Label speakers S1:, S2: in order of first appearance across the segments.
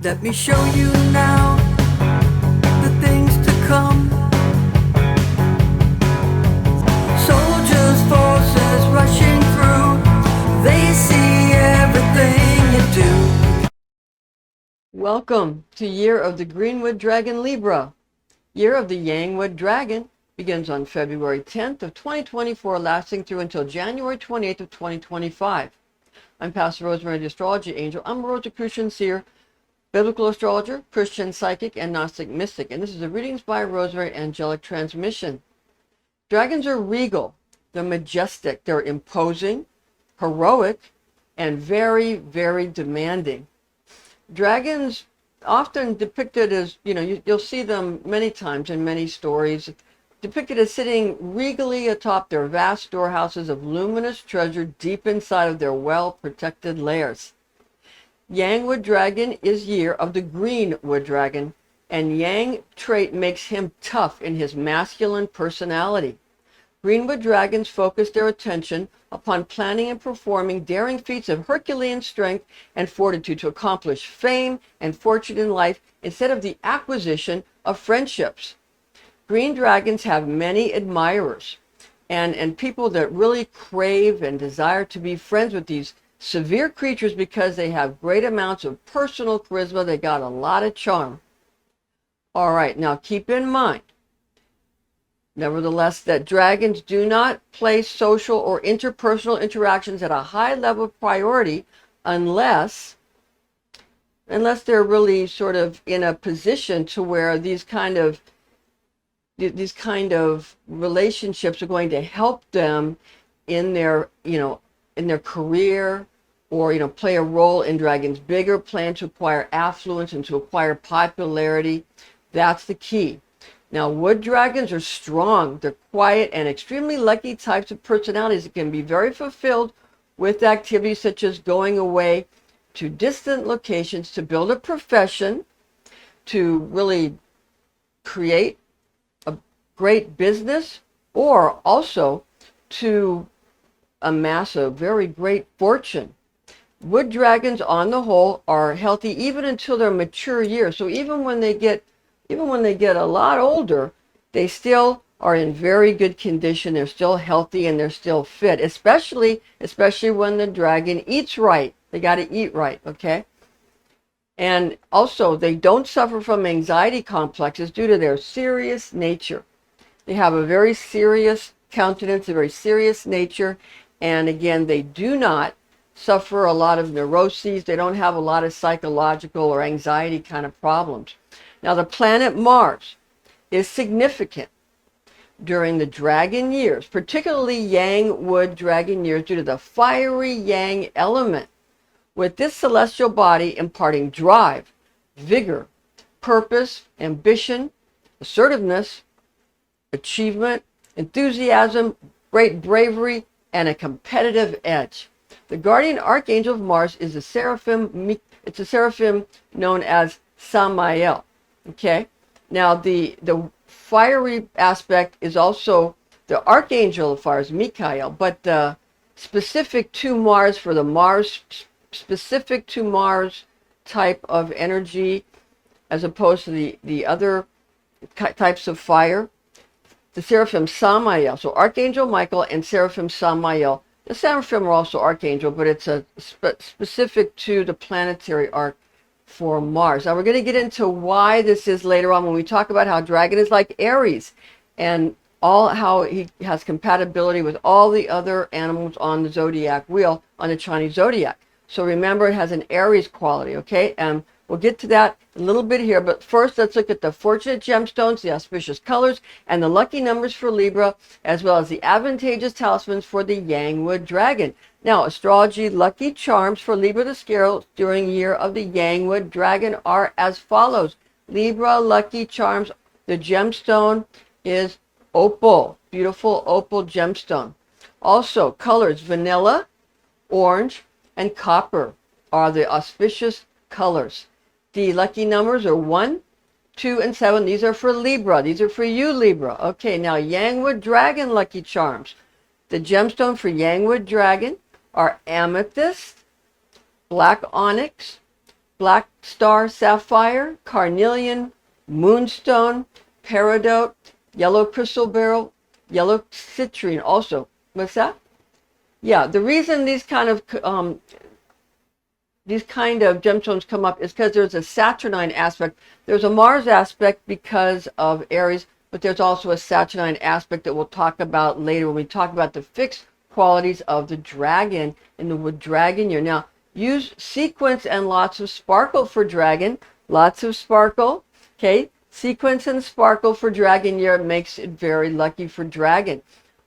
S1: Let me show you now the things to come. Soldiers, forces rushing through. They see everything you do.
S2: Welcome to Year of the Greenwood Dragon Libra. Year of the Yangwood Dragon begins on February 10th of 2024, lasting through until January 28th of 2025. I'm Pastor Rosemary, the Astrology Angel. I'm a Rosicrucian seer, biblical astrologer, Christian psychic, and Gnostic mystic. And this is a Readings by Rosemary angelic transmission. Dragons are regal. They're majestic. They're imposing, heroic, and very, very demanding. Dragons often depicted as, you'll see them many times in many stories, depicted as sitting regally atop their vast storehouses of luminous treasure deep inside of their well-protected lairs. Yangwood Dragon is year of the Greenwood Dragon, and Yang trait makes him tough in his masculine personality. Greenwood Dragons focus their attention upon planning and performing daring feats of Herculean strength and fortitude to accomplish fame and fortune in life instead of the acquisition of friendships. Green dragons have many admirers and people that really crave and desire to be friends with these severe creatures because they have great amounts of personal charisma. They got a lot of charm. All right, now keep in mind, nevertheless, that dragons do not place social or interpersonal interactions at a high level of priority unless they're really sort of in a position to where these kind of relationships are going to help them in their career, or play a role in dragons' bigger plan to acquire affluence and to acquire popularity. That's the key. Now, wood dragons are strong. They're quiet and extremely lucky types of personalities that can be very fulfilled with activities such as going away to distant locations to build a profession, to really create a great business, or also to amass a very great fortune. Wood dragons, on the whole, are healthy even until their mature years. So even when they get a lot older, they still are in very good condition. They're still healthy and they're still fit, especially when the dragon eats right. They got to eat right, okay? And also, they don't suffer from anxiety complexes due to their serious nature. They have a very serious countenance, a very serious nature, and again, they do not suffer a lot of neuroses. They don't have a lot of psychological or anxiety kind of problems. Now, the planet Mars is significant during the dragon years, particularly Yangwood dragon years, due to the fiery yang element, with this celestial body imparting drive, vigor, purpose, ambition, assertiveness, achievement, enthusiasm, great bravery, and a competitive edge. The guardian archangel of Mars is a seraphim. It's a seraphim known as Samael. Okay. Now the fiery aspect is also the archangel of fire, is Mikhail, but specific to Mars, for the Mars specific to Mars type of energy, as opposed to the other types of fire. The seraphim Samael, so Archangel Michael and seraphim Samael. The seraphim are also archangel, but it's a specific to the planetary arc for Mars. Now we're going to get into why this is later on when we talk about how dragon is like Aries and how he has compatibility with all the other animals on the zodiac wheel, on the Chinese zodiac. So remember, it has an Aries quality, okay? And we'll get to that a little bit here, but first let's look at the fortunate gemstones, the auspicious colors, and the lucky numbers for Libra, as well as the advantageous talismans for the Yangwood Dragon. Now, astrology lucky charms for Libra the Scarab during year of the Yangwood Dragon are as follows. Libra lucky charms, the gemstone is opal, beautiful opal gemstone. Also, colors vanilla, orange, and copper are the auspicious colors. The lucky numbers are 1, 2, and 7. These are for Libra. These are for you, Libra. Okay, now Yangwood Dragon lucky charms. The gemstone for Yangwood Dragon are amethyst, black onyx, black star sapphire, carnelian, moonstone, peridot, yellow crystal beryl, yellow citrine also. What's that? Yeah, the reason these kind of gemstones come up is because there's a Saturnine aspect. There's a Mars aspect because of Aries, but there's also a Saturnine aspect that we'll talk about later when we talk about the fixed qualities of the dragon in the wood dragon year. Now, use sequence and lots of sparkle for dragon. Lots of sparkle. Okay, sequence and sparkle for dragon year makes it very lucky for dragon.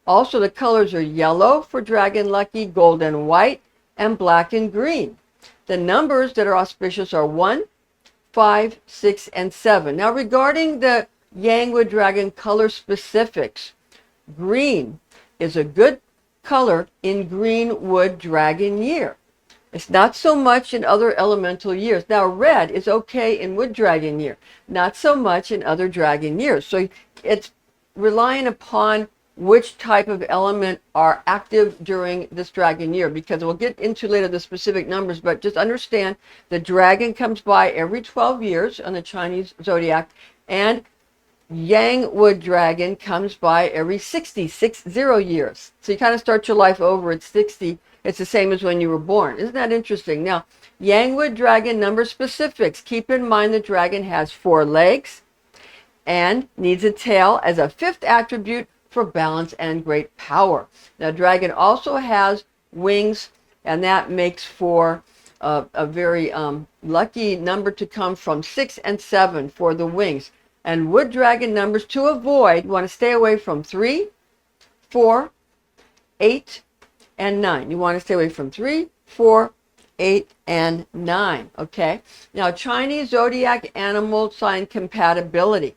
S2: Also, the colors are yellow for dragon lucky, gold and white, and black and green. The numbers that are auspicious are 1, 5, 6, and 7. Now, regarding the Yang Wood Dragon color specifics, green is a good color in green wood dragon year. It's not so much in other elemental years. Now, red is okay in wood dragon year, not so much in other dragon years. So it's relying upon which type of element are active during this dragon year, because we'll get into later the specific numbers, but just understand the dragon comes by every 12 years on the Chinese Zodiac, and Yang Wood Dragon comes by every 60 years. So you kind of start your life over at 60. It's the same as when you were born. Isn't that interesting? Now, Yang Wood Dragon number specifics. Keep in mind the dragon has 4 legs and needs a tail as a 5th attribute for balance and great power. Now, dragon also has wings, and that makes for a very lucky number to come from 6 and 7 for the wings. And wood dragon numbers to avoid, want to stay away from 3, 4, 8, and 9. You want to stay away from 3, 4, 8, and 9. Okay? Now, Chinese Zodiac animal sign compatibility.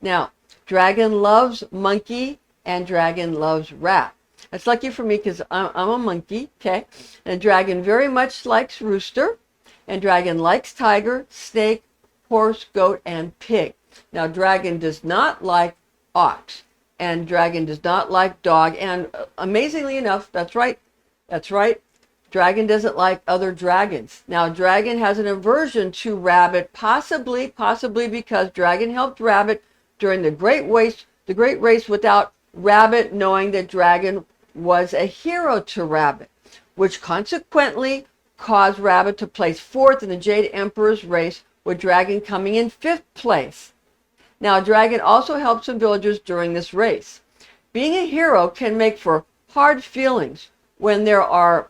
S2: Now, dragon loves monkey and dragon loves rat. That's lucky for me because I'm a monkey, okay? And dragon very much likes rooster, and dragon likes tiger, snake, horse, goat, and pig. Now, dragon does not like ox, and dragon does not like dog, and amazingly enough, that's right, dragon doesn't like other dragons. Now, dragon has an aversion to rabbit, possibly because dragon helped rabbit during the great race without rabbit knowing that dragon was a hero to rabbit, which consequently caused rabbit to place 4th in the Jade Emperor's race, with dragon coming in 5th place. Now, dragon also helped some villagers during this race. Being a hero can make for hard feelings when there are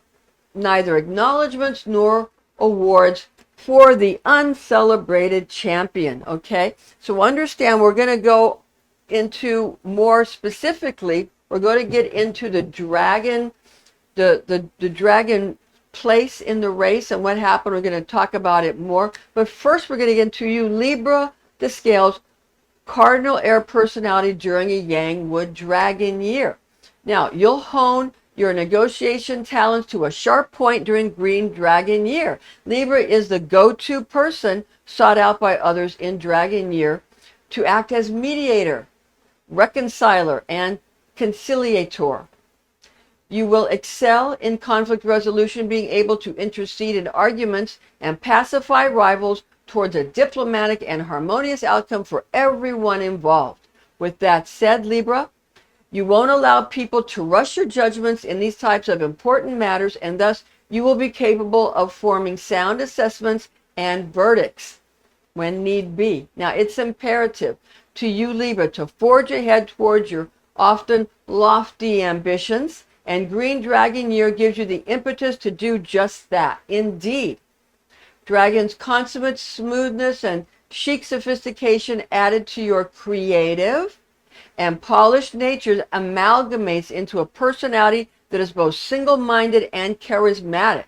S2: neither acknowledgments nor awards for the uncelebrated champion, okay? So understand, we're going to go into more specifically, we're going to get into the dragon, the dragon place in the race and what happened. We're going to talk about it more. But first, we're going to get into you, Libra, the scales, cardinal air personality during a Yang Wood Dragon year. Now, you'll hone your negotiation talents to a sharp point during Green Dragon year. Libra is the go-to person sought out by others in Dragon year to act as mediator, reconciler, and conciliator. You will excel in conflict resolution, being able to intercede in arguments and pacify rivals towards a diplomatic and harmonious outcome for everyone involved. With that said, Libra, you won't allow people to rush your judgments in these types of important matters, and thus you will be capable of forming sound assessments and verdicts when need be. Now, it's imperative to you, Libra, to forge ahead towards your often lofty ambitions, and Green Dragon year gives you the impetus to do just that. Indeed, dragon's consummate smoothness and chic sophistication added to your creative and polished nature amalgamates into a personality that is both single-minded and charismatic.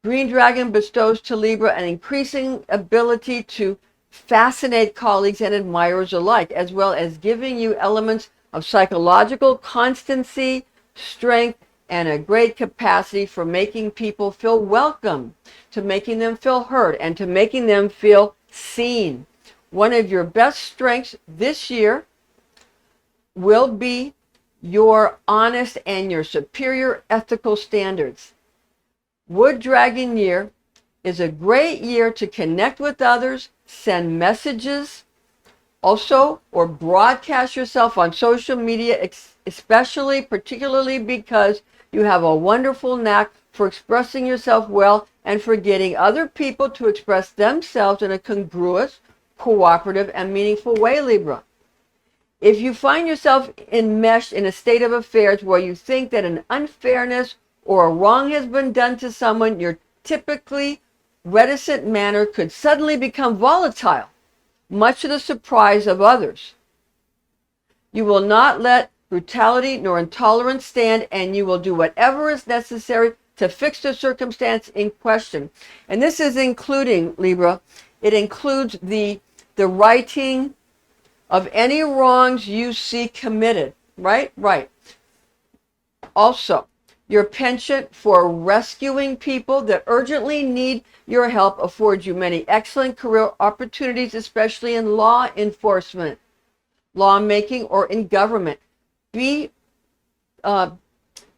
S2: Green Dragon bestows to Libra an increasing ability to fascinate colleagues and admirers alike, as well as giving you elements of psychological constancy, strength, and a great capacity for making people feel welcome, to making them feel heard, and to making them feel seen. One of your best strengths this year will be your honest and your superior ethical standards. Wood Dragon year is a great year to connect with others, send messages, also, or broadcast yourself on social media, especially, particularly because you have a wonderful knack for expressing yourself well and for getting other people to express themselves in a congruous, cooperative, and meaningful way, Libra. If you find yourself enmeshed in a state of affairs where you think that an unfairness or a wrong has been done to someone, your typically reticent manner could suddenly become volatile, much to the surprise of others. You will not let brutality nor intolerance stand, and you will do whatever is necessary to fix the circumstance in question. And this is including, Libra, it includes the righting of any wrongs you see committed, right? Right. Also, your penchant for rescuing people that urgently need your help affords you many excellent career opportunities, especially in law enforcement, lawmaking, or in government. Be on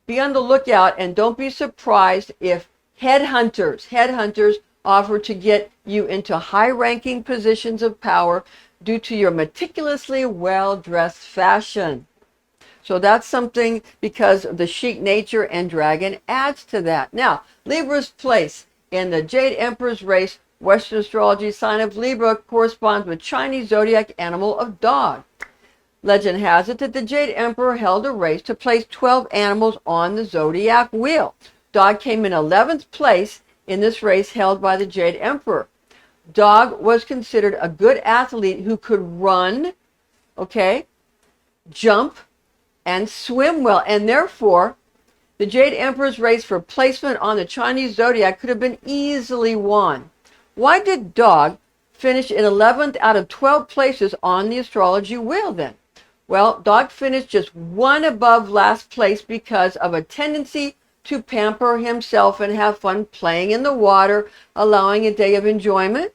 S2: the lookout, and don't be surprised if headhunters offer to get you into high-ranking positions of power due to your meticulously well-dressed fashion. So that's something, because of the chic nature, and dragon adds to that. Now, Libra's place in the Jade Emperor's race, Western astrology sign of Libra, corresponds with Chinese zodiac animal of dog. Legend has it that the Jade Emperor held a race to place 12 animals on the zodiac wheel. Dog came in 11th place in this race held by the Jade Emperor. Dog was considered a good athlete who could run, jump, and swim well, and therefore the Jade Emperor's race for placement on the Chinese zodiac could have been easily won. Why did Dog finish in 11th out of 12 places on the astrology wheel then? Well, Dog finished just one above last place because of a tendency to pamper himself and have fun playing in the water, allowing a day of enjoyment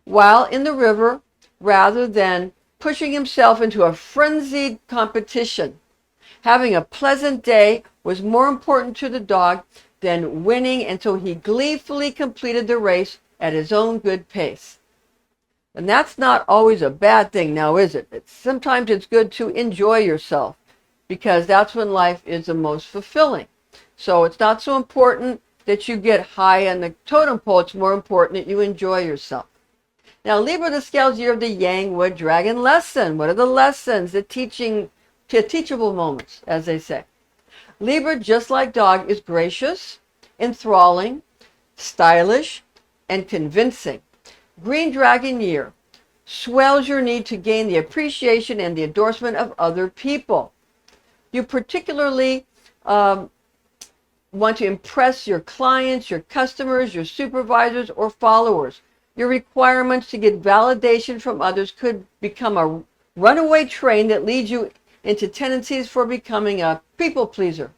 S2: while in the river, rather than pushing himself into a frenzied competition. Having a pleasant day was more important to the dog than winning, and so he gleefully completed the race at his own good pace. And that's not always a bad thing now, is it? Sometimes it's good to enjoy yourself, because that's when life is the most fulfilling. So it's not so important that you get high on the totem pole. It's more important that you enjoy yourself. Now, Libra, the scales year of the Yang Wood Dragon lesson. What are the lessons? The teachable moments, as they say. Libra, just like Dog, is gracious, enthralling, stylish, and convincing. Green Dragon year swells your need to gain the appreciation and the endorsement of other people. You particularly want to impress your clients, your customers, your supervisors, or followers. Your requirements to get validation from others could become a runaway train that leads you into tendencies for becoming a people pleaser.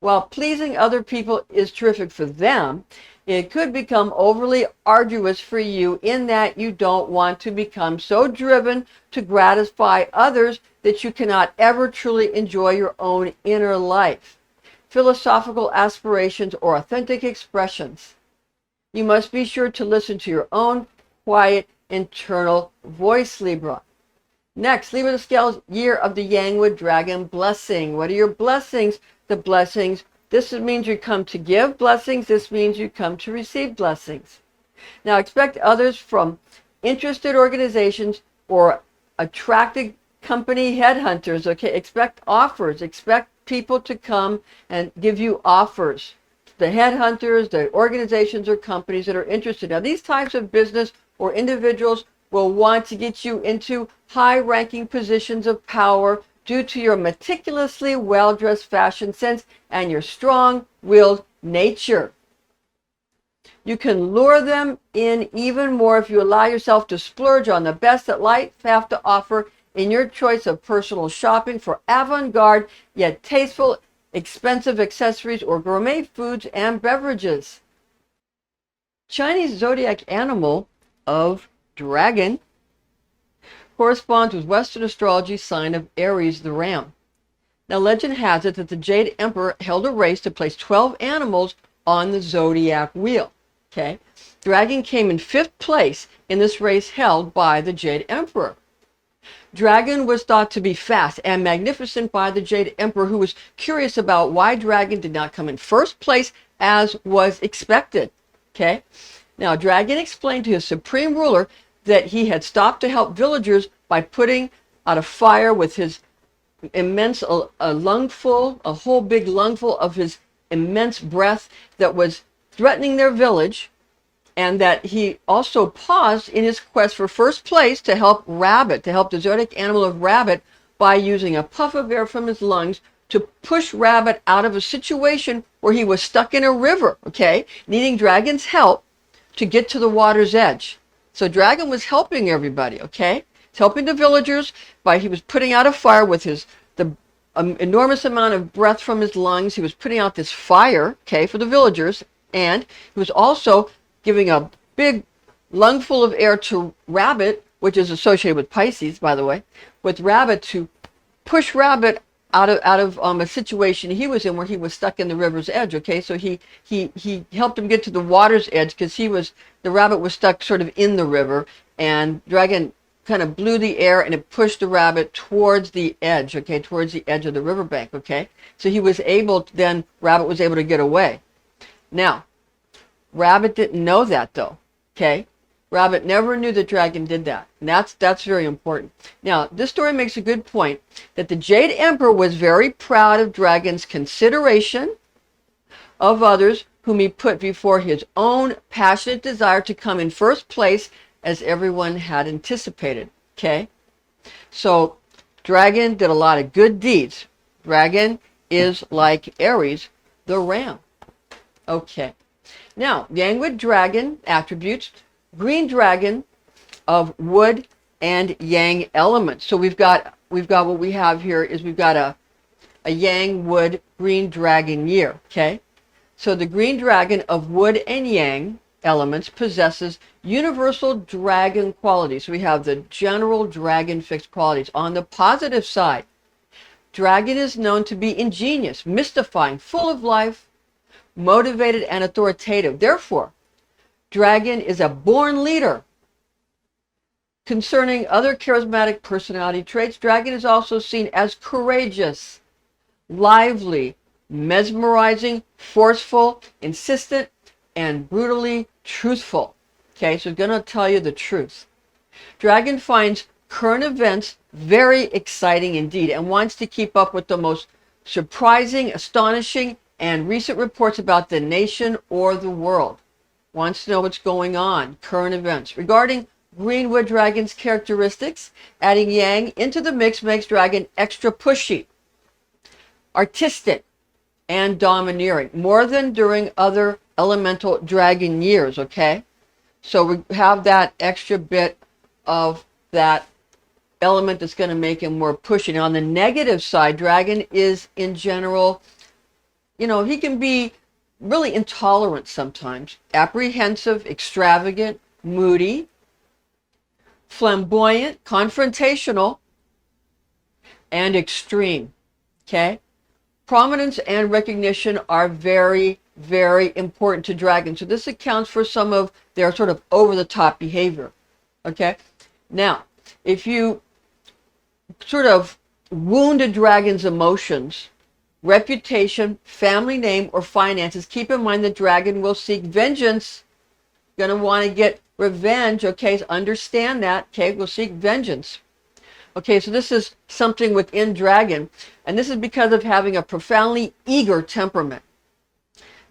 S2: While pleasing other people is terrific for them, it could become overly arduous for you, in that you don't want to become so driven to gratify others that you cannot ever truly enjoy your own inner life, philosophical aspirations, or authentic expressions. You must be sure to listen to your own quiet internal voice, Libra. Next, Libra, the scales year of the Yang Wood Dragon blessing. What are your blessings? The blessings. This means you come to give blessings. This means you come to receive blessings. Now, expect others from interested organizations or attracted company headhunters. Expect offers. Expect people to come and give you offers. The headhunters, the organizations or companies that are interested. Now, these types of business or individuals will want to get you into high-ranking positions of power due to your meticulously well-dressed fashion sense and your strong-willed nature. You can lure them in even more if you allow yourself to splurge on the best that life have to offer in your choice of personal shopping for avant-garde yet tasteful, expensive accessories or gourmet foods and beverages. Chinese zodiac animal of Dragon corresponds with Western astrology sign of Aries, the ram. Now, legend has it that the Jade Emperor held a race to place 12 animals on the zodiac wheel. Okay. Dragon came in 5th place in this race held by the Jade Emperor. Dragon was thought to be fast and magnificent by the Jade Emperor, who was curious about why Dragon did not come in 1st place as was expected. Okay. Now, Dragon explained to his supreme ruler that he had stopped to help villagers by putting out a fire with his immense, a lungful, a whole big lungful of his immense breath that was threatening their village, and that he also paused in his quest for 1st place to help Rabbit, to help the zodiac animal of Rabbit, by using a puff of air from his lungs to push Rabbit out of a situation where he was stuck in a river, okay, needing Dragon's help to get to the water's edge. So Dragon was helping everybody, okay? He's helping the villagers by, he was putting out a fire with the enormous amount of breath from his lungs. He was putting out this fire, okay, for the villagers, and he was also giving a big lungful of air to Rabbit, which is associated with Pisces, by the way, with Rabbit to push Rabbit out of a situation he was in where he was stuck in the river's edge. Okay, so he helped him get to the water's edge because the Rabbit was stuck sort of in the river, and Dragon kind of blew the air and it pushed the Rabbit towards the edge. Okay, towards the edge of the riverbank. Okay, so he was able to, then Rabbit was able to get away. Now, Rabbit didn't know that though. Okay. Rabbit never knew that Dragon did that. And that's very important. Now, this story makes a good point that the Jade Emperor was very proud of Dragon's consideration of others, whom he put before his own passionate desire to come in 1st place, as everyone had anticipated. Okay? So, Dragon did a lot of good deeds. Dragon is like Aries, the ram. Okay. Now, Yang Dragon attributes. Green dragon of wood and yang elements. So we've got what we have here is we've got a yang wood green dragon year. Okay, so the green dragon of wood and yang elements possesses universal dragon qualities. So we have the general dragon fixed qualities. On the positive side, dragon is known to be ingenious, mystifying, full of life, motivated, and authoritative. Therefore, Dragon is a born leader. Concerning other charismatic personality traits, Dragon is also seen as courageous, lively, mesmerizing, forceful, insistent, and brutally truthful. Okay, so it's going to tell you the truth. Dragon finds current events very exciting indeed and wants to keep up with the most surprising, astonishing, and recent reports about the nation or the world. Wants to know what's going on, current events. Regarding Greenwood Dragon's characteristics, adding yang into the mix makes Dragon extra pushy, artistic, and domineering, more than during other elemental dragon years, okay? So we have that extra bit of that element that's going to make him more pushy. Now, on the negative side, Dragon is, in general, he can be really intolerant sometimes, apprehensive, extravagant, moody, flamboyant, confrontational, and extreme. Okay? Prominence and recognition are very, very important to Dragon. So this accounts for some of their sort of over-the-top behavior. Okay? Now, if you sort of wound a dragon's emotions, reputation, family name, or finances, keep in mind the dragon will seek vengeance. Going to want to get revenge. Okay, so understand that. Okay, we'll seek vengeance. Okay, so this is something within Dragon, and this is because of having a profoundly eager temperament.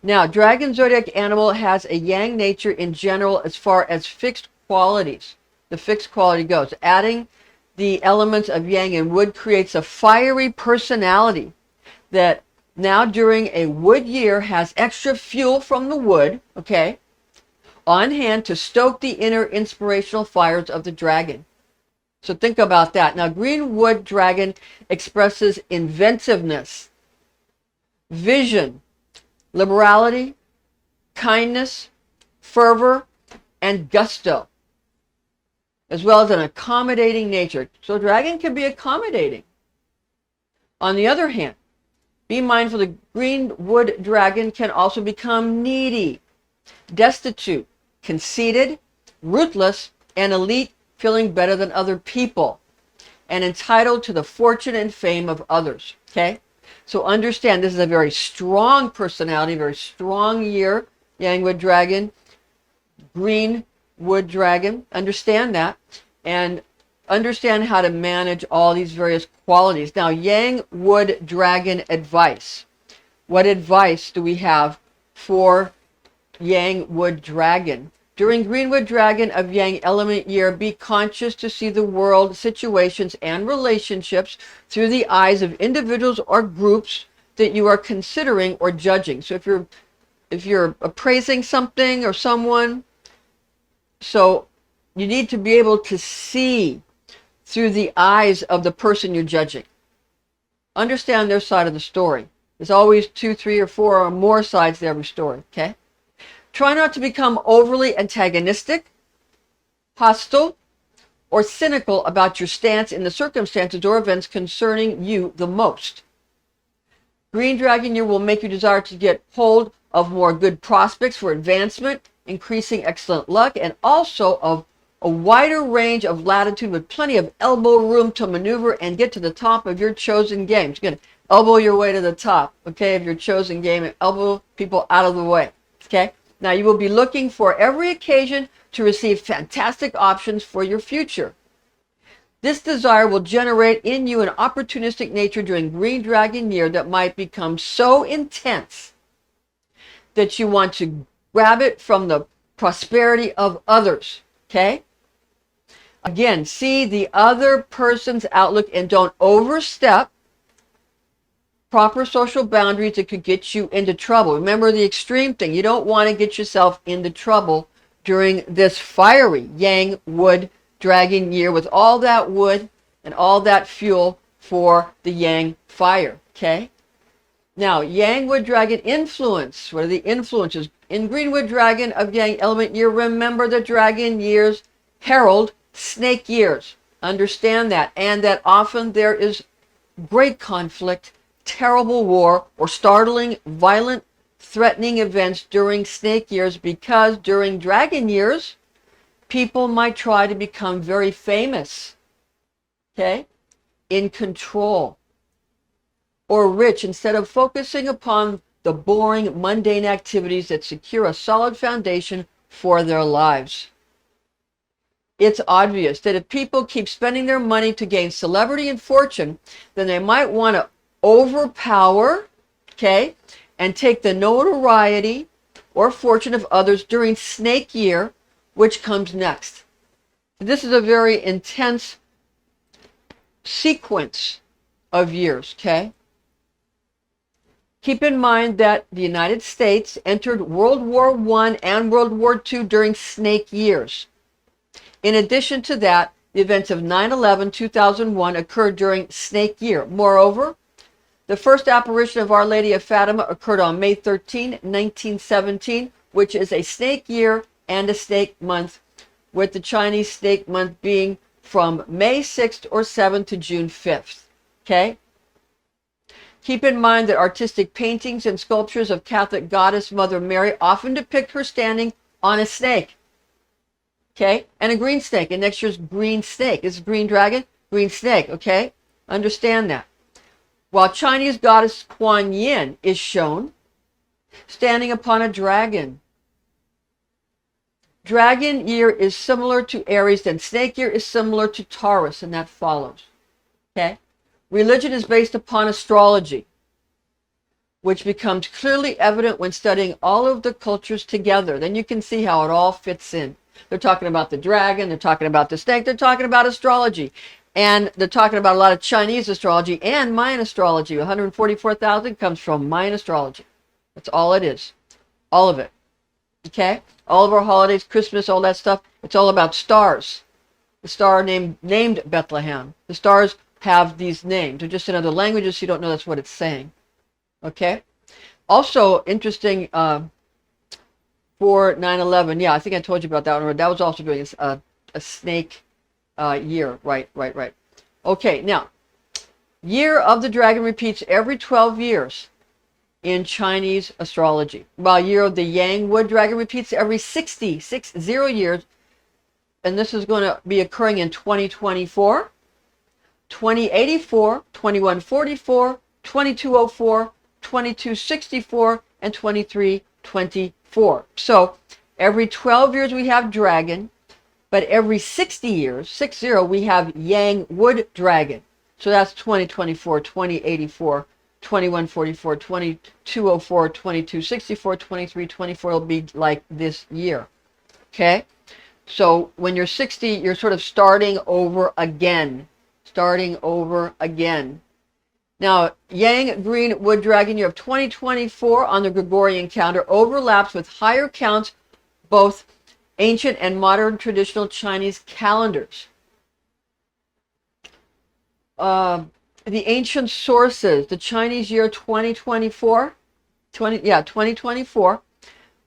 S2: Now, Dragon zodiac animal has a yang nature in general as far as fixed qualities. The fixed quality goes. Adding the elements of yang and wood creates a fiery personality that now during a wood year has extra fuel from the wood, okay, on hand to stoke the inner inspirational fires of the dragon. So think about that. Now, green wood dragon expresses inventiveness, vision, liberality, kindness, fervor, and gusto, as well as an accommodating nature. So dragon can be accommodating. On the other hand, be mindful the green wood dragon can also become needy, destitute, conceited, ruthless, and elite, feeling better than other people, and entitled to the fortune and fame of others. Okay? So understand this is a very strong personality, very strong year, Yang Wood Dragon, Green Wood Dragon. Understand that. And understand how to manage all these various qualities. Now, Yang Wood Dragon advice. What advice do we have for Yang Wood Dragon? During Greenwood Dragon of Yang element year, be conscious to see the world, situations, and relationships through the eyes of individuals or groups that you are considering or judging. So if you're appraising something or someone, so you need to be able to see through the eyes of the person you're judging. Understand their side of the story. There's always 2, 3, or 4 or more sides to every story, okay? Try not to become overly antagonistic, hostile, or cynical about your stance in the circumstances or events concerning you the most. Green Dragon year will make you desire to get hold of more good prospects for advancement, increasing excellent luck, and also of a wider range of latitude with plenty of elbow room to maneuver and get to the top of your chosen game. You're going to elbow your way to the top, okay, of your chosen game and elbow people out of the way, okay? Now, you will be looking for every occasion to receive fantastic options for your future. This desire will generate in you an opportunistic nature during Green Dragon year that might become so intense that you want to grab it from the prosperity of others, okay? Again, see the other person's outlook and don't overstep proper social boundaries that could get you into trouble. Remember the extreme thing. You don't want to get yourself into trouble during this fiery Yang Wood Dragon year with all that wood and all that fuel for the Yang fire, okay? Now, Yang Wood Dragon influence. What are the influences? In Greenwood Dragon of Yang element year, remember the dragon years herald snake years. Understand that. And that often there is great conflict, terrible war, or startling, violent, threatening events during snake years, because during dragon years, people might try to become very famous, okay, in control, or rich, instead of focusing upon the boring, mundane activities that secure a solid foundation for their lives. It's obvious that if people keep spending their money to gain celebrity and fortune, then they might want to overpower, okay, and take the notoriety or fortune of others during snake year, which comes next. This is a very intense sequence of years, okay? Keep in mind that the United States entered World War I and World War II during snake years. In addition to that, the events of 9/11, 2001 occurred during snake year. Moreover, the first apparition of Our Lady of Fatima occurred on May 13, 1917, which is a snake year and a snake month, with the Chinese snake month being from May 6th or 7th to June 5th. Okay? Keep in mind that artistic paintings and sculptures of Catholic goddess Mother Mary often depict her standing on a snake. Okay? And a green snake. And next year's green snake. This is green dragon, green snake. Okay? Understand that. While Chinese goddess Kuan Yin is shown standing upon a dragon. Dragon year is similar to Aries, and snake year is similar to Taurus, and that follows. Okay? Religion is based upon astrology, which becomes clearly evident when studying all of the cultures together. Then you can see how it all fits in. They're talking about the dragon, they're talking about the snake, they're talking about astrology. And they're talking about a lot of Chinese astrology and Mayan astrology. 144,000 comes from Mayan astrology. That's all it is. All of it. Okay? All of our holidays, Christmas, all that stuff, it's all about stars. The star named Bethlehem. The stars have these names. They're just in other languages, so you don't know that's what it's saying. Okay? Also, interesting for 9/11. Yeah, I think I told you about that one. That was also doing a snake year. Right. Okay, now, year of the dragon repeats every 12 years. in Chinese astrology. While year of the Yang wood dragon repeats every 60 years, and this is going to be occurring in 2024, 2084, 2144, 2204, 2264, and 2324. So every 12 years we have dragon, but every 60 years, 60, we have Yang wood dragon. So that's 2024, 2084, 2144, 2204, 2264, 2324 will be like this year. Okay? So when you're 60, you're sort of starting over again. Starting over again. Now, Yang green wood dragon year of 2024 on the Gregorian calendar overlaps with higher counts, both ancient and modern traditional Chinese calendars. The ancient sources, the Chinese year 2024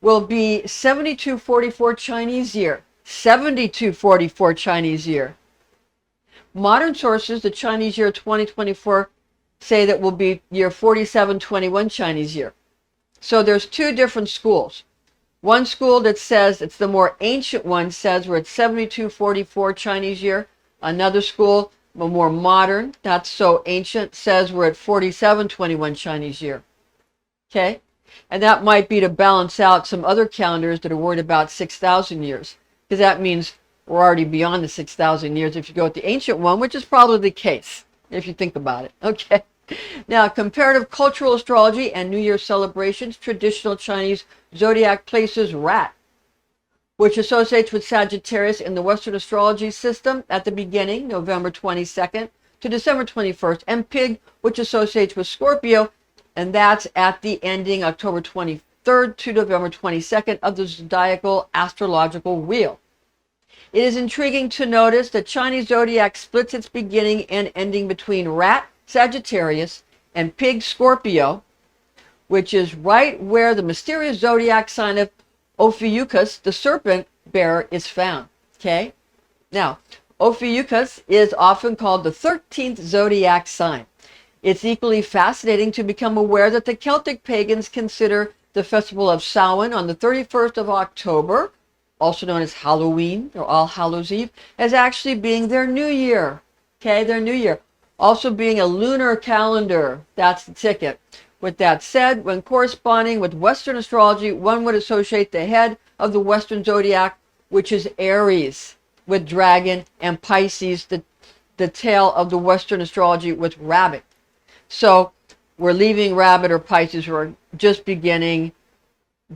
S2: will be 7244 Chinese year, 7244 Chinese year. Modern sources, the Chinese year 2024, say that will be year 4721 Chinese year. So there's two different schools. One school that says it's the more ancient one, says we're at 7244 Chinese year. Another school, a more modern, not so ancient, says we're at 4721 Chinese year. Okay? And that might be to balance out some other calendars that are worried about 6,000 years. Because that means we're already beyond the 6,000 years if you go with the ancient one, which is probably the case, if you think about it. Okay. Now, comparative cultural astrology and New Year celebrations, traditional Chinese zodiac places rat, which associates with Sagittarius in the Western astrology system at the beginning, November 22nd to December 21st, and pig, which associates with Scorpio, and that's at the ending, October 23rd to November 22nd of the zodiacal astrological wheel. It is intriguing to notice that Chinese zodiac splits its beginning and ending between rat, Sagittarius, and pig, Scorpio, which is right where the mysterious zodiac sign of Ophiuchus, the serpent bearer, is found. Okay? Now, Ophiuchus is often called the 13th zodiac sign. It's equally fascinating to become aware that the Celtic pagans consider the festival of Samhain on the 31st of October, also known as Halloween or All Hallows Eve, as actually being their new year. Okay, their new year. Also being a lunar calendar. That's the ticket. With that said, when corresponding with Western astrology, one would associate the head of the Western zodiac, which is Aries, with dragon, and Pisces, the tail of the Western astrology, with rabbit. So we're leaving rabbit or Pisces, we're just beginning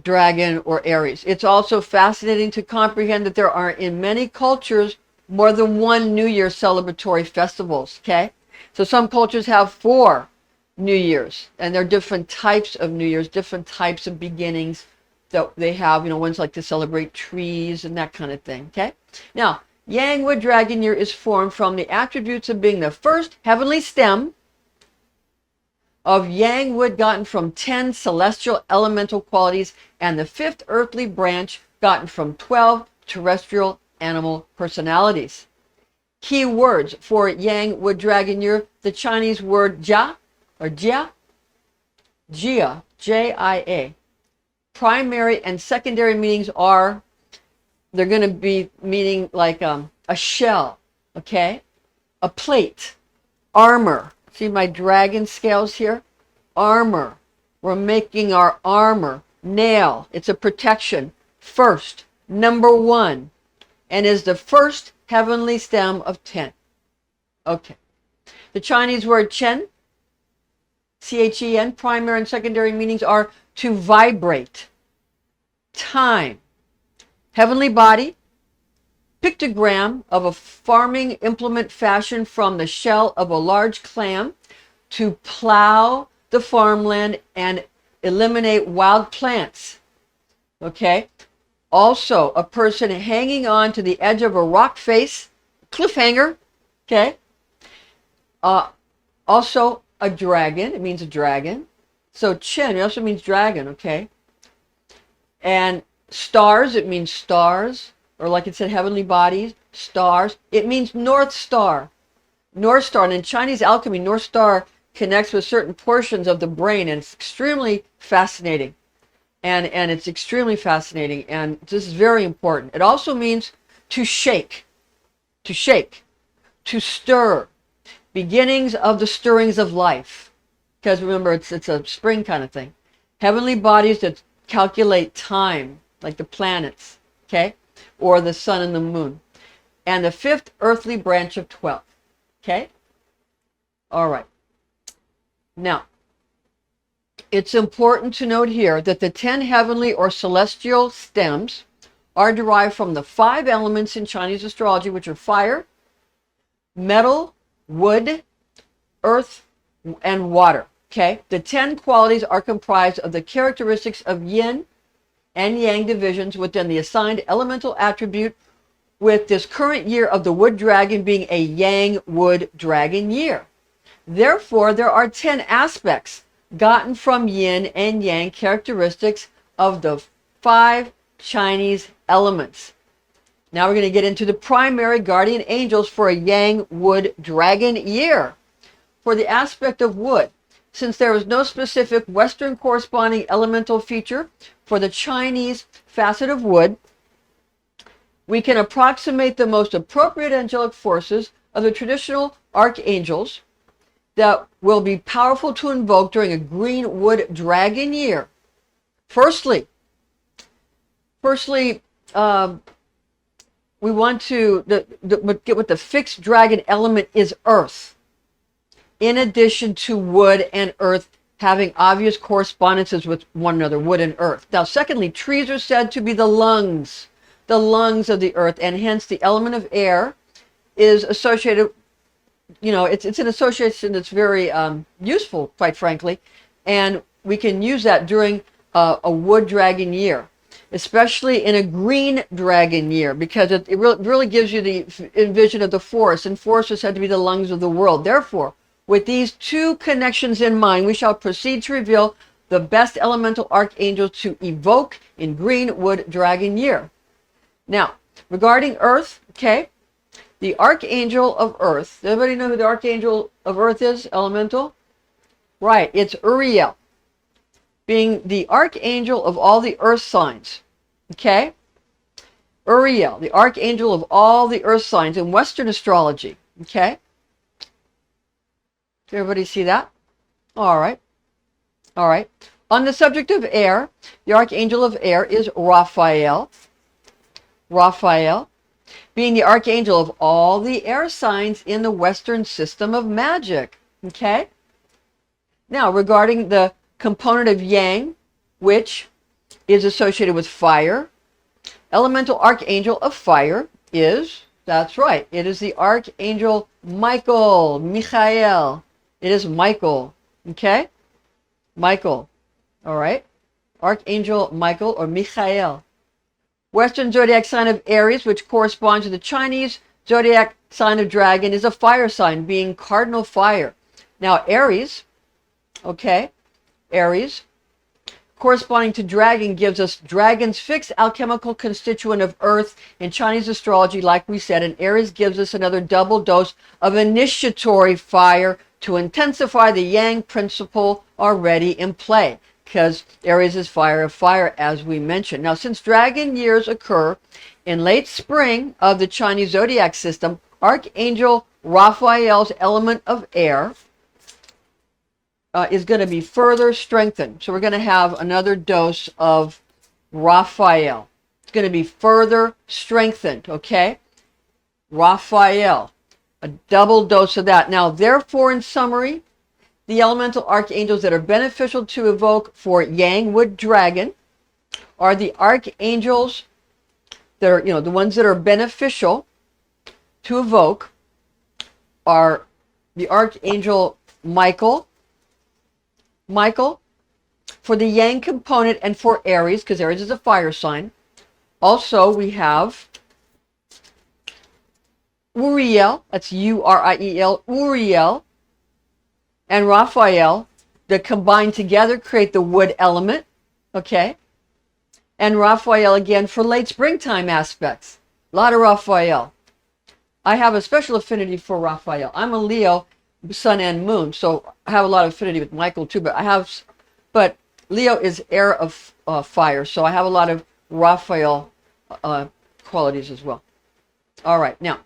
S2: dragon or Aries. It's also fascinating to comprehend that there are in many cultures more than one New Year celebratory festivals. Okay, so some cultures have 4 New Years, and there are different types of New Years, different types of beginnings that they have. You know, ones like to celebrate trees and that kind of thing. Okay, now Yang wood dragon year is formed from the attributes of being the first heavenly stem of Yang wood gotten from 10 celestial elemental qualities, and the 5th earthly branch gotten from 12 terrestrial animal personalities. Key words for Yang wood dragon year, the Chinese word Jia or Jia, J-I-A. Primary and secondary meanings are, they're going to be meaning like a shell, okay, a plate, armor. See my dragon scales here? Armor. We're making our armor. Nail. It's a protection. First. Number 1. And is the first heavenly stem of 10. Okay. The Chinese word Chen, C-H-E-N, primary and secondary meanings are to vibrate, time, heavenly body, pictogram of a farming implement fashioned from the shell of a large clam to plow the farmland and eliminate wild plants. Okay. Also, a person hanging on to the edge of a rock face, cliffhanger. Okay. Also, a dragon. It means a dragon. So, Chen, it also means dragon. Okay. And stars, it means stars. Or like it said, heavenly bodies, stars. It means North Star. North Star. And in Chinese alchemy, North Star connects with certain portions of the brain, and it's extremely fascinating. And it's extremely fascinating, and this is very important. It also means to shake, to stir, beginnings of the stirrings of life. Because remember, it's a spring kind of thing. Heavenly bodies that calculate time, like the planets, okay, or the sun and the moon. And the fifth earthly branch of 12, okay? All right. Now, it's important to note here that the 10 heavenly or celestial stems are derived from the 5 elements in Chinese astrology, which are fire, metal, wood, earth, and water. Okay? The 10 qualities are comprised of the characteristics of yin and yang divisions within the assigned elemental attribute, with this current year of the wood dragon being a yang wood dragon year. Therefore, there are 10 aspects gotten from yin and yang characteristics of the 5 Chinese elements. Now we're going to get into the primary guardian angels for a yang wood dragon year. For the aspect of wood, since there is no specific Western corresponding elemental feature for the Chinese facet of wood, we can approximate the most appropriate angelic forces of the traditional archangels that will be powerful to invoke during a green wood dragon year. Firstly, we want to get what the fixed dragon element is earth, in addition to wood and earth having obvious correspondences with one another, wood and earth. Now, secondly, trees are said to be the lungs of the earth, and hence the element of air is associated, it's an association that's very useful, quite frankly, and we can use that during a wood dragon year, especially in a green dragon year, because it really gives you the vision of the forest, and forests are said to be the lungs of the world. Therefore, with these 2 connections in mind, we shall proceed to reveal the best elemental archangel to evoke in green wood dragon year. Now, regarding earth, okay, the archangel of earth. Does everybody know who the archangel of earth is, elemental? Right, it's Uriel, being the archangel of all the earth signs. Okay? Uriel, the archangel of all the earth signs in Western astrology. Okay? Does everybody see that? All right. All right. On the subject of air, the archangel of air is Raphael. Raphael, being the archangel of all the air signs in the Western system of magic. Okay? Now, regarding the component of yang, which is associated with fire, elemental archangel of fire is, that's right, it is the archangel Michael. It is Michael. Okay? Michael. All right? Archangel Michael or Michael. Western zodiac sign of Aries, which corresponds to the Chinese zodiac sign of dragon, is a fire sign, being cardinal fire. Now, Aries, okay, Aries, corresponding to dragon, gives us dragon's fixed alchemical constituent of earth in Chinese astrology, like we said, and Aries gives us another double dose of initiatory fire to intensify the yang principle already in play, because Aries is fire of fire, as we mentioned. Now, since dragon years occur in late spring of the Chinese zodiac system, Archangel Raphael's element of air is going to be further strengthened. So we're going to have another dose of Raphael. It's going to be further strengthened, okay? Raphael, a double dose of that. Now, therefore, in summary, the elemental archangels that are beneficial to evoke for Yang Wood Dragon are the archangels that are, the ones that are beneficial to evoke are the archangel Michael for the Yang component and for Aries, because Aries is a fire sign. Also, we have Uriel, that's Uriel, Uriel, and Raphael, that combine together create the wood element, okay? And Raphael again for late springtime aspects. A lot of Raphael. I have a special affinity for Raphael. I'm a Leo, sun and moon. So I have a lot of affinity with Michael too, but Leo is air of fire. So I have a lot of Raphael qualities as well. All right. Now,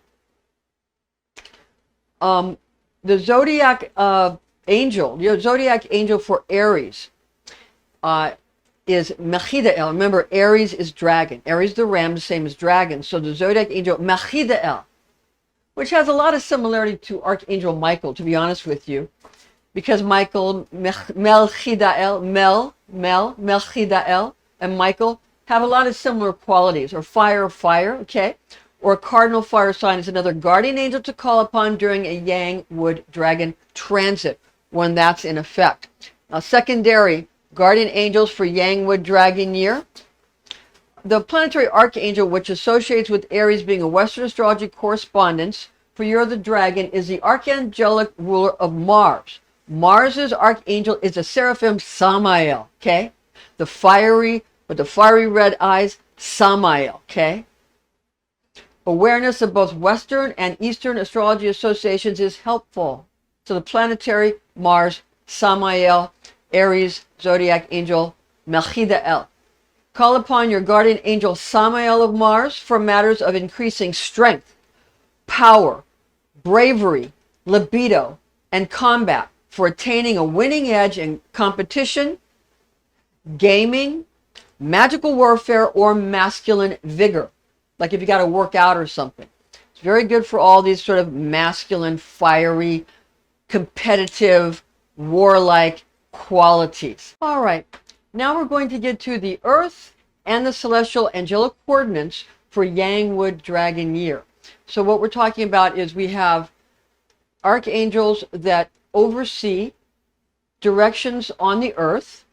S2: the zodiac angel, the zodiac angel for Aries is Makizuru. Remember, Aries is dragon. Aries the ram, the same as dragon. So the zodiac angel Makizuru, which has a lot of similarity to Archangel Michael, to be honest with you, because Michael, Melchidael, and Michael have a lot of similar qualities, or fire, okay? Or a cardinal fire sign is another guardian angel to call upon during a Yang Wood Dragon transit, when that's in effect. Now, secondary guardian angels for Yang Wood Dragon year. The planetary archangel, which associates with Aries being a Western astrology correspondence for Year of the Dragon, is the archangelic ruler of Mars. Mars's archangel is the seraphim Samael, okay? The fiery, with the fiery red eyes, Samael, okay? Awareness of both Western and Eastern astrology associations is helpful. So the planetary Mars, Samael, Aries, zodiac angel, Makizuru. Call upon your guardian angel Samael of Mars for matters of increasing strength, power, bravery, libido, and combat, for attaining a winning edge in competition, gaming, magical warfare, or masculine vigor. Like if you got to work out or something. It's very good for all these sort of masculine, fiery, competitive, warlike qualities. All right. Now we're going to get to the Earth and the celestial angelic coordinates for Yang Wood Dragon year. So what we're talking about is we have archangels that oversee directions on the Earth,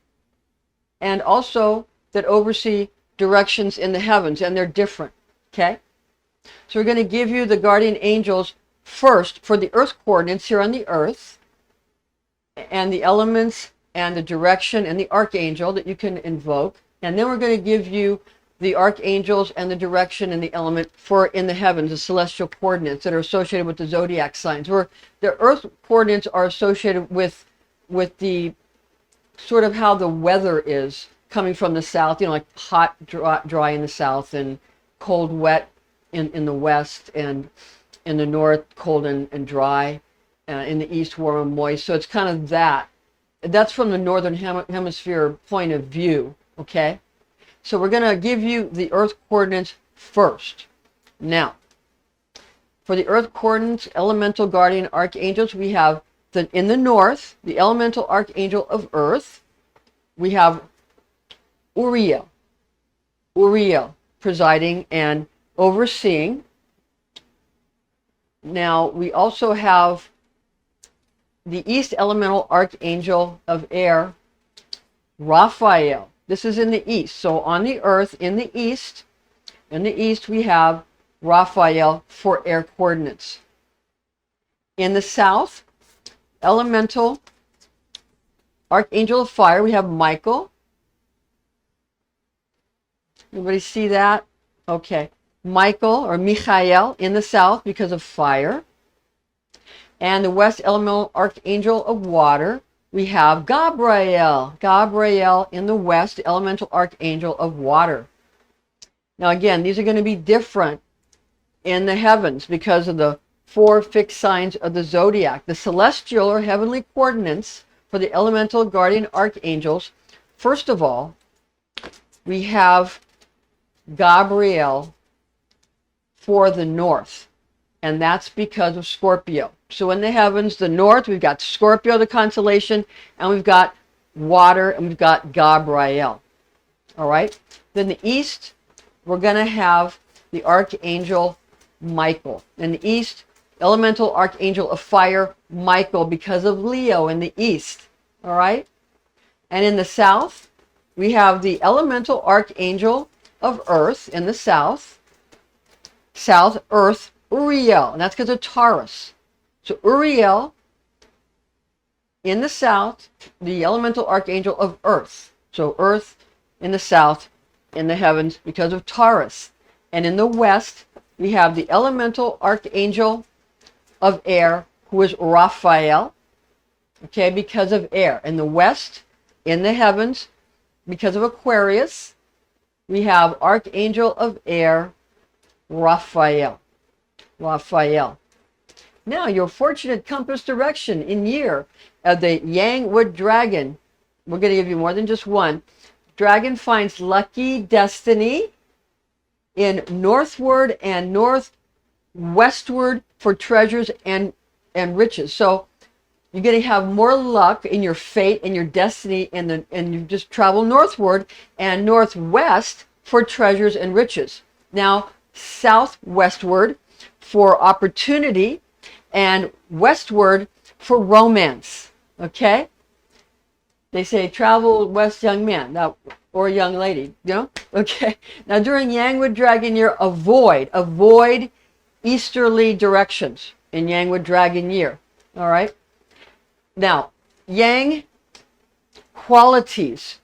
S2: and also that oversee directions in the heavens, and they're different, okay? So we're going to give you the guardian angels first for the Earth coordinates here on the Earth, and the elements and the direction and the archangel that you can invoke. And then we're going to give you the archangels and the direction and the element for in the heavens, the celestial coordinates that are associated with the zodiac signs, where the Earth coordinates are associated with the sort of how the weather is coming from the south, like hot, dry in the south, and cold, wet in the west, and in the north, cold and dry, in the east, warm and moist. So it's kind of that. That's from the northern hemisphere point of view, okay? So we're going to give you the Earth coordinates first. Now, for the Earth coordinates, elemental guardian archangels, we have in the north, the elemental archangel of Earth. We have Uriel presiding and overseeing. Now, we also have the East elemental archangel of air, Raphael. This is in the east. So on the Earth, in the east, we have Raphael for air coordinates. In the south, elemental archangel of fire, we have Michael. Everybody see that? Okay. Michael or Michael in the south because of fire. And the west elemental archangel of water, we have Gabriel. Gabriel in the west, elemental archangel of water. Now again, these are going to be different in the heavens because of the 4 fixed signs of the zodiac. The celestial or heavenly coordinates for the elemental guardian archangels. First of all, we have Gabriel for the north, and that's because of Scorpio. So in the heavens, the north, we've got Scorpio, the constellation, and we've got water, and we've got Gabriel. All right? Then the east, we're going to have the archangel Michael. In the east, elemental archangel of fire, Michael, because of Leo in the east. All right? And in the south, we have the elemental archangel of earth in the south. South, earth, Uriel, and that's because of Taurus. So Uriel in the south, the elemental archangel of earth. So earth in the south, in the heavens, because of Taurus. And in the west, we have the elemental archangel of air, who is Raphael, okay, because of air. In the west, in the heavens, because of Aquarius, we have Archangel of Air, Raphael. Raphael. Now, your fortunate compass direction in year of the Yang Wood Dragon. We're going to give you more than just one. Dragon finds lucky destiny in northward and northwestward for treasures and riches. So you're going to have more luck in your fate and your destiny, and you just travel northward and northwest for treasures and riches. Now, southwestward for opportunity and westward for romance. Okay? They say travel west, young man, now, or young lady, you know? Okay. Now, during Yangwood Dragon year, avoid easterly directions in Yangwood Dragon year. All right? Now, Yang qualities.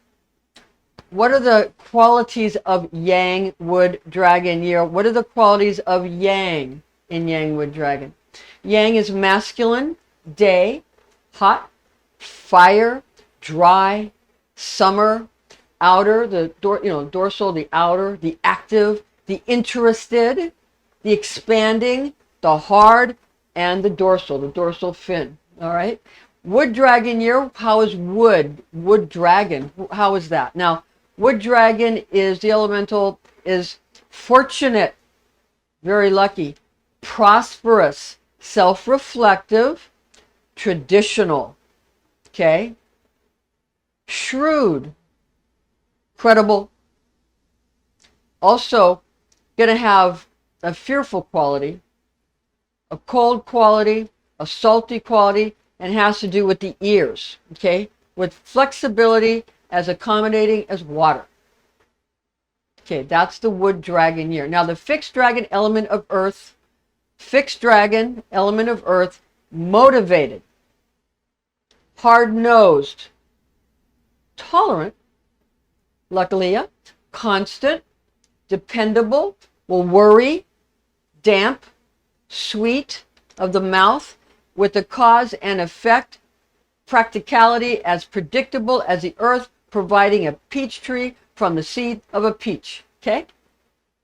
S2: What are the qualities of Yang Wood Dragon year? What are the qualities of Yang in Yang Wood Dragon? Yang is masculine, day, hot, fire, dry, summer, outer, dorsal, the outer, the active, the interested, the expanding, the hard, and the dorsal fin. All right. Wood Dragon year, how is Wood Dragon, how is that? Now, Wood Dragon is, the elemental is fortunate, very lucky, prosperous, self-reflective, traditional, okay? Shrewd, credible. Also, going to have a fearful quality, a cold quality, a salty quality, and has to do with the ears, okay? With flexibility, as accommodating as water. Okay, that's the Wood Dragon year. Now, the fixed dragon element of earth, motivated, hard-nosed, tolerant, luckily, constant, dependable, will worry, damp, sweet of the mouth, with the cause and effect, practicality as predictable as the earth, providing a peach tree from the seed of a peach. Okay?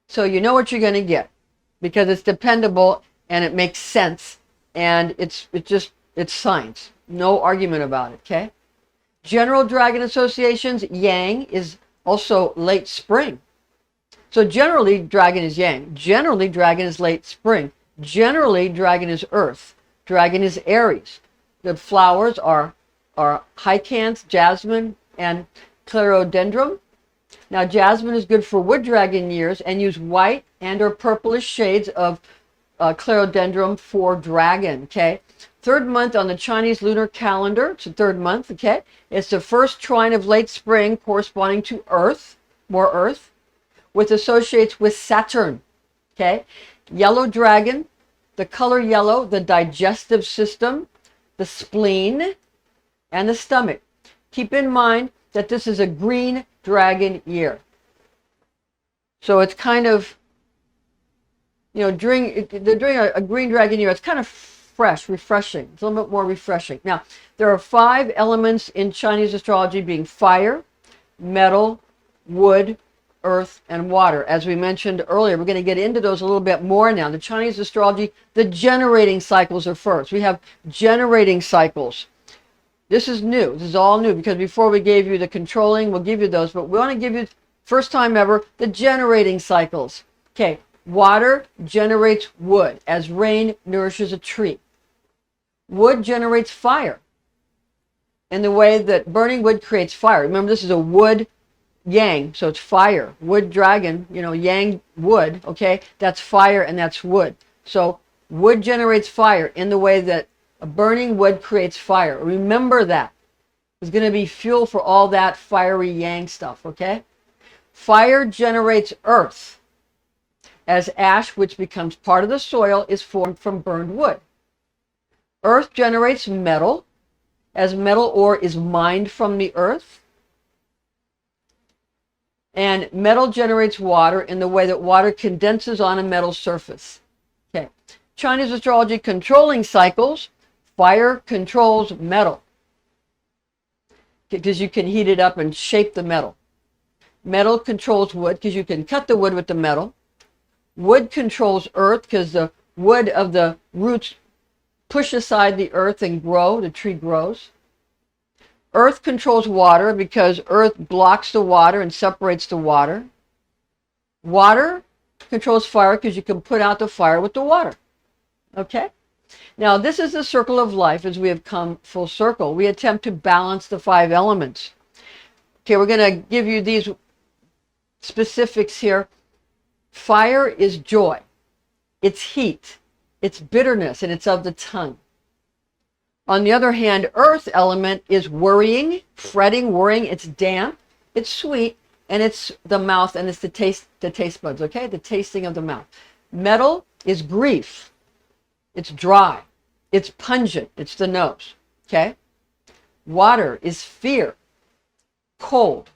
S2: So you know what you're going to get because it's dependable and it makes sense and it's science. No argument about it. Okay? General dragon associations, Yang is also late spring. So generally dragon is Yang. Generally dragon is late spring. Generally dragon is earth. Dragon is Aries. The flowers are hyacinthe, jasmine, and clerodendron. Now, jasmine is good for wood dragon years, and use white and or purplish shades of clerodendron for dragon, okay? Third month on the Chinese lunar calendar. It's the third month, okay? It's the first trine of late spring corresponding to Earth, more Earth, with associates with Saturn, okay? Yellow dragon, the color yellow, the digestive system, the spleen, and the stomach. Keep in mind that this is a green dragon year. So it's kind of, during a green dragon year, it's kind of fresh, refreshing. It's a little bit more refreshing. Now, there are 5 elements in Chinese astrology being fire, metal, wood, earth, and water. As we mentioned earlier, we're going to get into those a little bit more now. The Chinese astrology, the generating cycles are first. We have generating cycles. This is new. This is all new because before we gave you the controlling, we'll give you those, but we want to give you, first time ever, the generating cycles. Okay, water generates wood as rain nourishes a tree. Wood generates fire in the way that burning wood creates fire. Remember, this is a wood yang, so it's fire. Wood dragon, yang wood, okay? That's fire and that's wood. So wood generates fire in the way that a burning wood creates fire. Remember that. There's going to be fuel for all that fiery yang stuff, okay? Fire generates earth as ash, which becomes part of the soil, is formed from burned wood. Earth generates metal as metal ore is mined from the earth. And metal generates water in the way that water condenses on a metal surface. Okay. Chinese astrology controlling cycles. Fire controls metal because you can heat it up and shape the metal. Metal controls wood because you can cut the wood with the metal. Wood controls earth because the wood of the roots push aside the earth and grow. The tree grows. Earth controls water because earth blocks the water and separates the water. Water controls fire because you can put out the fire with the water. Okay? Now, this is the circle of life as we have come full circle. We attempt to balance the 5 elements. Okay, we're going to give you these specifics here. Fire is joy. It's heat. It's bitterness, and it's of the tongue. On the other hand, earth element is worrying, fretting, worrying. It's damp, it's sweet, and it's the mouth, and it's the taste buds, okay? The tasting of the mouth. Metal is grief. It's dry. It's pungent. It's the nose, okay? Water is fear. Cold.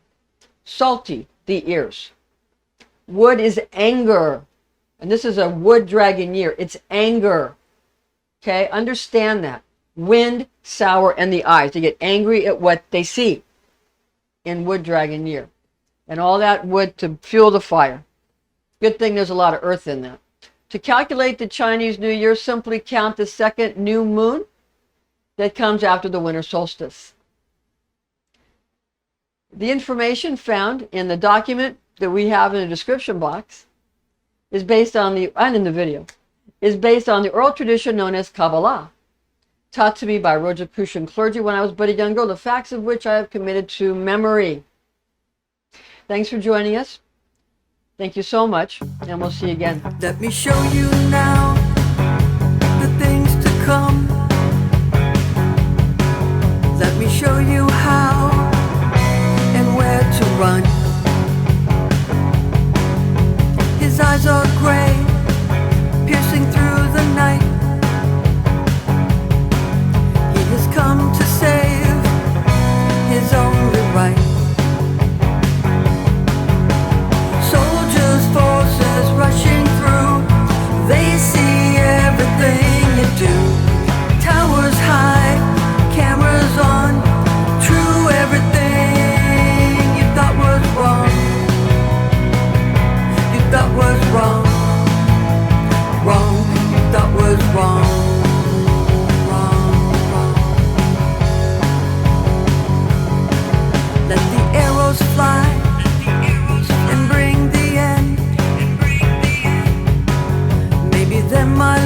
S2: Salty, the ears. Wood is anger. And this is a wood dragon year. It's anger. Okay? Understand that. Wind, sour, and the eyes. They get angry at what they see in wood dragon year. And all that wood to fuel the fire. Good thing there's a lot of earth in that. To calculate the Chinese New Year, simply count the second new moon that comes after the winter solstice. The information found in the document that we have in the description box is based on and in the video, is based on the oral tradition known as Kabbalah, taught to me by Rosicrucian clergy when I was but a young girl, the facts of which I have committed to memory. Thanks for joining us. Thank you so much, and we'll see you again.
S1: Let me show you now the things to come. Let me show you how and where to run. His eyes are gray, piercing through the night. He has come to save his only right. Soldiers, forces rushing through, they see everything you do. Towers high, cameras on, true everything you thought was wrong. You thought was wrong, wrong, you thought was wrong, wrong, wrong. Let the arrows fly and bring the end. Maybe then my